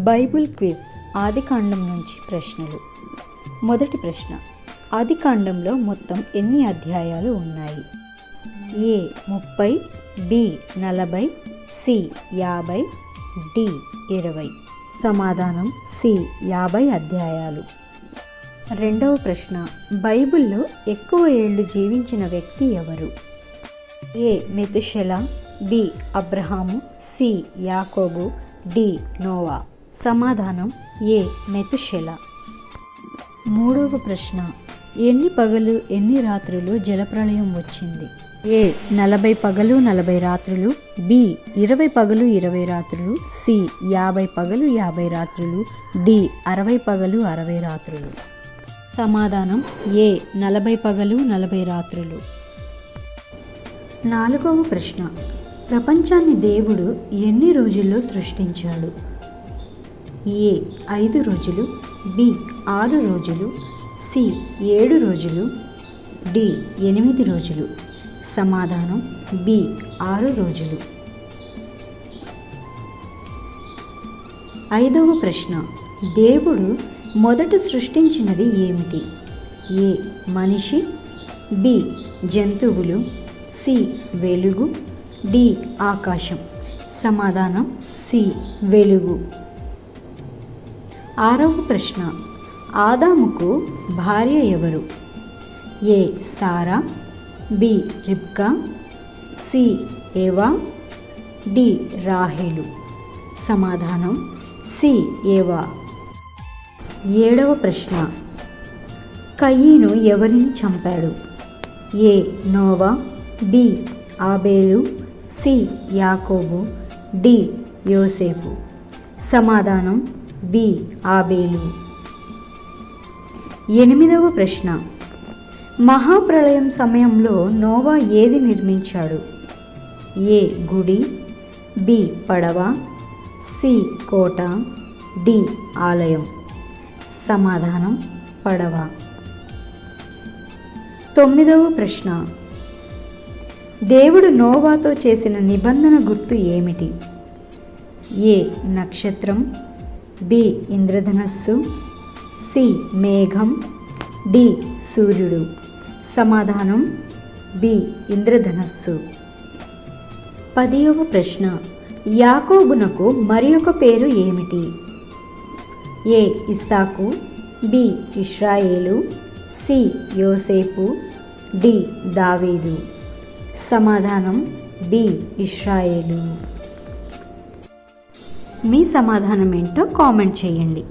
Bible quiz ఆదికాండం నుంచి ప్రశ్నలు. మొదటి ప్రశ్న, ఆదికాండంలో మొత్తం ఎన్ని అధ్యాయాలు ఉన్నాయి? ఏ 30, బి 40, సి 50, డి 20. సమాధానం సి 50 అధ్యాయాలు. రెండవ ప్రశ్న, బైబిల్లో ఎక్కువ ఏళ్ళు జీవించిన వ్యక్తి ఎవరు? ఏ మెతుషెల, బి అబ్రహాము, సి యాకోబు, డి నోవా. సమాధానం ఏ మెతుషెల. మూడవ ప్రశ్న, ఎన్ని పగలు ఎన్ని రాత్రులు జలప్రళయం వచ్చింది? ఏ 40 పగలు 40 రాత్రులు, బి 20 పగలు 20 రాత్రులు, సి 50 పగలు 50 రాత్రులు, డి 60 పగలు 60 రాత్రులు. సమాధానం ఏ 40 పగలు 40 రాత్రులు. నాలుగవ ప్రశ్న, ప్రపంచాన్ని దేవుడు ఎన్ని రోజుల్లో సృష్టించాడు? ఏ 5 రోజులు, బి 6 రోజులు, సి 7 రోజులు, డి 8 రోజులు. సమాధానం బి 6 రోజులు. ఐదవ ప్రశ్న, దేవుడు మొదట సృష్టించినది ఏమిటి? ఏ మనిషి, బి జంతువులు, సి వెలుగు, డి ఆకాశం. సమాధానం సి వెలుగు. ఆరవ ప్రశ్న, ఆదాముకు భార్య ఎవరు? ఏ సారా, బి రిబ్కా, సి ఏవా, డి రాహేలు. సమాధానం సి ఏవా. ఏడవ ప్రశ్న, కయీను ఎవరిని చంపాడు? ఏ నోవా, బి ఆబేలు, సి యాకోబు, డి యోసేపు. సమాధానం బి ఆబేలు. ఎనిమిదవ ప్రశ్న, మహాప్రళయం సమయంలో నోవా ఏది నిర్మించాడు? ఏ గుడి, బి పడవ, సి కోట, డి ఆలయం. సమాధానం పడవ. తొమ్మిదవ ప్రశ్న, దేవుడు నోవాతో చేసిన నిబంధన గుర్తు ఏమిటి? ఏ నక్షత్రం, బి ఇంద్రధనస్సు, సి మేఘం, డి సూర్యుడు. సమాధానం బి ఇంద్రధనస్సు. 10వ ప్రశ్న, యాకోబునకు మరి ఒక పేరు ఏమిటి? ఏ ఇస్సాకు, బి ఇశ్రాయేలు, సి యోసేపు, డి దావీదు. సమాధానం బి ఇశ్రాయేలు. మీ సమాధానం ఏంటో కామెంట్ చేయండి.